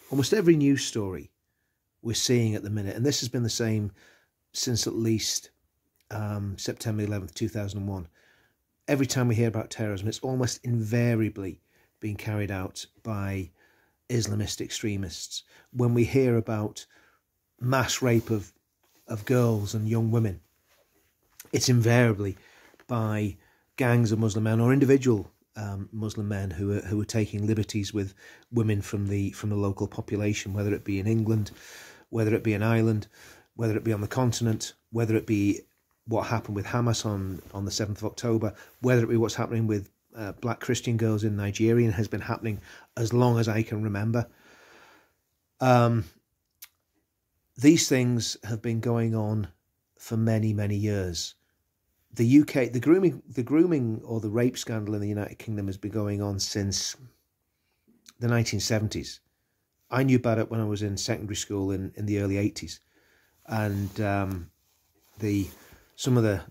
Almost every news story we're seeing at the minute, and this has been the same since at least September 11th, 2001. Every time we hear about terrorism, it's almost invariably being carried out by Islamist extremists. When we hear about mass rape of girls and young women, it's invariably by gangs of Muslim men or individual Muslim men who are taking liberties with women from the local population, whether it be in England, whether it be in Ireland, whether it be on the continent, whether it be what happened with Hamas on the 7th of October, whether it be what's happening with black Christian girls in Nigeria, and has been happening as long as I can remember. These things have been going on for many, many years. The UK, the grooming or the rape scandal in the United Kingdom has been going on since the 1970s. I knew about it when I was in secondary school in the early 80s. And some of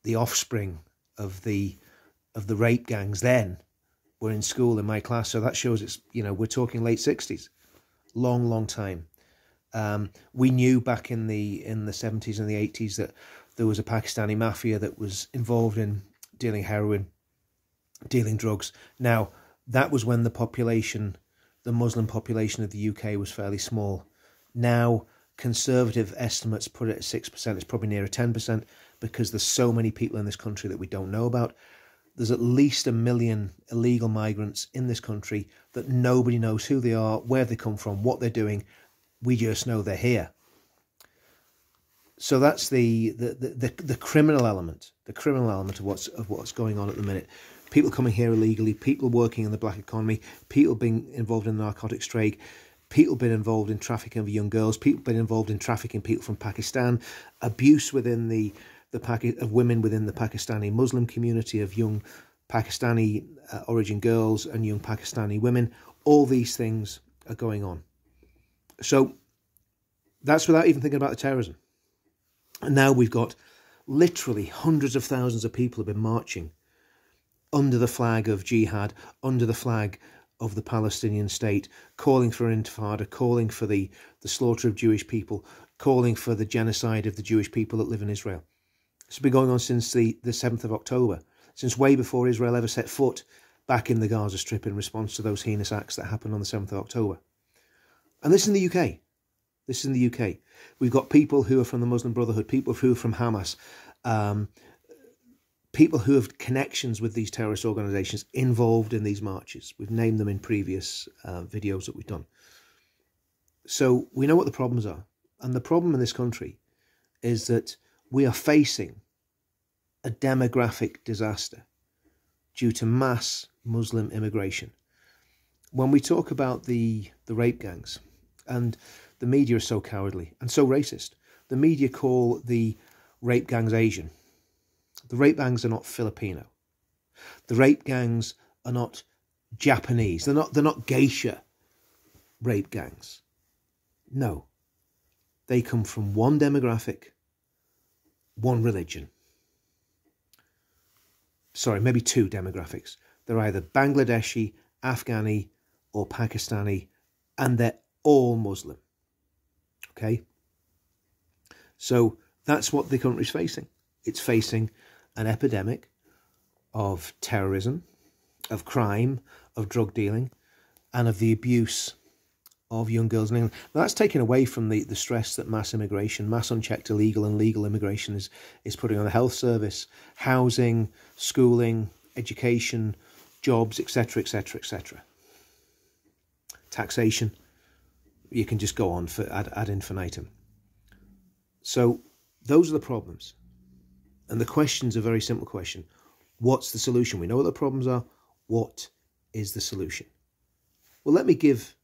the offspring of the rape gangs then were in school in my class. So that shows it's, we're talking late 60s. Long time. We knew back in the 70s and the 80s that there was a Pakistani mafia that was involved in dealing heroin, dealing drugs. Now, that was when the Muslim population of the UK was fairly small. Now, conservative estimates put it at 6%. It's probably nearer 10% because there's so many people in this country that we don't know about. There's at least 1 million illegal migrants in this country that nobody knows who they are, where they come from, what they're doing. We just know they're here. So that's the criminal element, of what's going on at the minute. People coming here illegally, people working in the black economy, people being involved in the narcotics trade, people being involved in trafficking of young girls, people being involved in trafficking people from Pakistan, abuse within of women within the Pakistani Muslim community, of young Pakistani origin girls and young Pakistani women. All these things are going on. So that's without even thinking about the terrorism. And now we've got literally hundreds of thousands of people have been marching under the flag of jihad, under the flag of the Palestinian state, calling for an intifada, calling for the slaughter of Jewish people, calling for the genocide of the Jewish people that live in Israel. It's been going on since the 7th of October, since way before Israel ever set foot back in the Gaza Strip in response to those heinous acts that happened on the 7th of October. And this is in the UK. This is in the UK. We've got people who are from the Muslim Brotherhood, people who are from Hamas, people who have connections with these terrorist organisations involved in these marches. We've named them in previous videos that we've done. So we know what the problems are. And the problem in this country is that we are facing a demographic disaster due to mass Muslim immigration. When we talk about the rape gangs, and the media is so cowardly and so racist, the media call the rape gangs Asian. The rape gangs are not Filipino. The rape gangs are not Japanese. They're not geisha rape gangs. No. They come from one demographic, one religion. Sorry, maybe two demographics. They're either Bangladeshi, Afghani, or Pakistani, and they're all Muslim. Okay? So that's what the country's facing. It's facing an epidemic of terrorism, of crime, of drug dealing, and of the abuse of young girls in England. Now, that's taken away from the stress that mass immigration, mass unchecked illegal and legal immigration is putting on the health service, housing, schooling, education, jobs, etc., etc., etc. Taxation. You can just go on for ad infinitum. So those are the problems. And the question's a very simple question. What's the solution? We know what the problems are. What is the solution? Well, let me give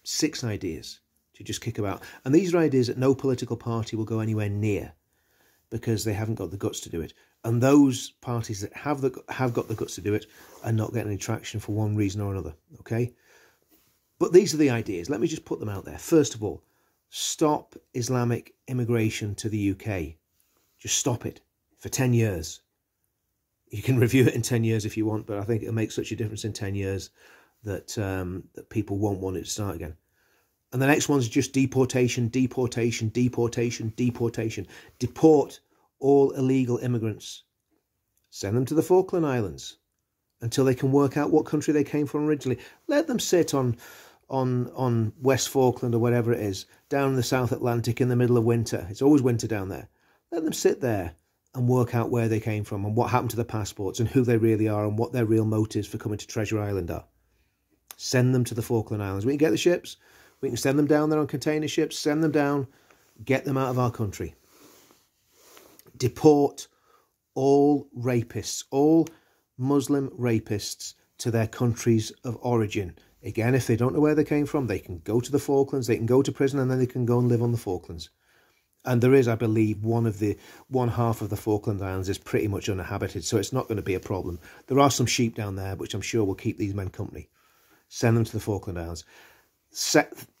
6 ideas to just kick about. And these are ideas that no political party will go anywhere near because they haven't got the guts to do it. And those parties that have got the guts to do it are not getting any traction for one reason or another. Okay? But these are the ideas. Let me just put them out there. First of all, stop Islamic immigration to the UK. Just stop it for 10 years. You can review it in 10 years if you want, but I think it'll make such a difference in 10 years that that people won't want it to start again. And the next one's just deportation, deportation, deportation, deportation. Deport all illegal immigrants. Send them to the Falkland Islands until they can work out what country they came from originally. Let them sit on West Falkland or whatever it is, down in the South Atlantic in the middle of winter. It's always winter down there. Let them sit there and work out where they came from and what happened to their passports and who they really are and what their real motives for coming to Treasure Island are. Send them to the Falkland Islands. We can get the ships. We can send them down there on container ships, send them down, get them out of our country. Deport all rapists, all Muslim rapists to their countries of origin. Again, if they don't know where they came from, they can go to the Falklands, they can go to prison, and then they can go and live on the Falklands. And there is, I believe, one half of the Falkland Islands is pretty much uninhabited, so it's not going to be a problem. There are some sheep down there, which I'm sure will keep these men company. Send them to the Falkland Islands.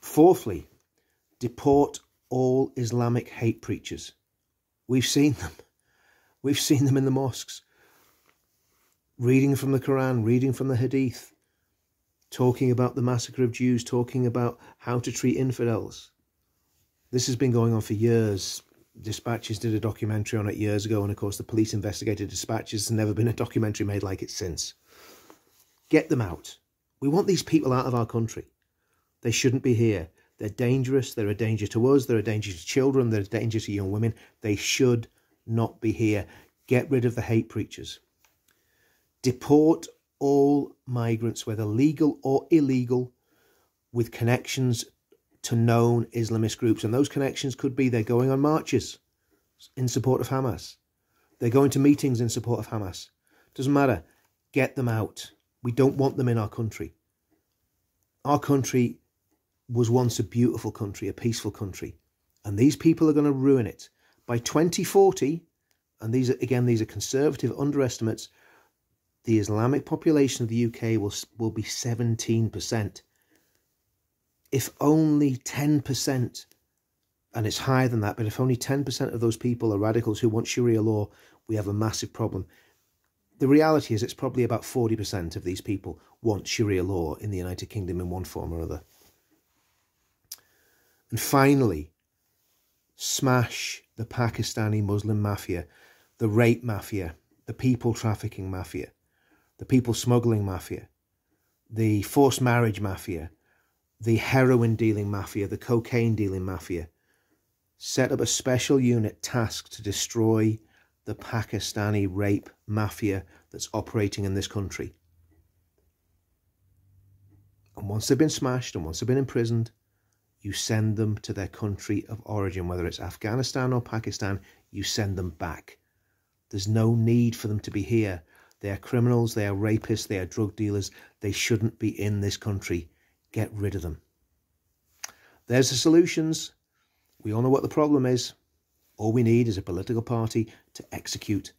Fourthly, deport all Islamic hate preachers. We've seen them. We've seen them in the mosques, reading from the Quran, reading from the Hadith, talking about the massacre of Jews, talking about how to treat infidels. This has been going on for years. Dispatches did a documentary on it years ago, and of course the police investigated Dispatches. There's never been a documentary made like it since. Get them out. We want these people out of our country. They shouldn't be here. They're dangerous. They're a danger to us. They're a danger to children. They're a danger to young women. They should not be here. Get rid of the hate preachers. Deport all migrants, whether legal or illegal, with connections to known Islamist groups. And those connections could be they're going on marches in support of Hamas. They're going to meetings in support of Hamas. Doesn't matter. Get them out. We don't want them in our country. Our country was once a beautiful country, a peaceful country. And these people are going to ruin it. By 2040, and these are conservative underestimates, the Islamic population of the UK will be 17%. If only 10%, and it's higher than that, but if only 10% of those people are radicals who want Sharia law, we have a massive problem. The reality is it's probably about 40% of these people want Sharia law in the United Kingdom in one form or other. And finally, smash the Pakistani Muslim mafia, the rape mafia, the people trafficking mafia, the people smuggling mafia, the forced marriage mafia, the heroin dealing mafia, the cocaine dealing mafia. Set up a special unit tasked to destroy the Pakistani rape mafia that's operating in this country. And once they've been smashed and once they've been imprisoned, you send them to their country of origin, whether it's Afghanistan or Pakistan, you send them back. There's no need for them to be here. They are criminals, they are rapists, they are drug dealers. They shouldn't be in this country. Get rid of them. There's the solutions. We all know what the problem is. All we need is a political party to execute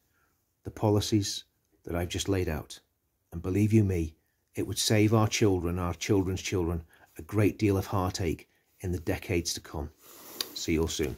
the policies that I've just laid out. And believe you me, it would save our children, our children's children, a great deal of heartache in the decades to come. See you all soon.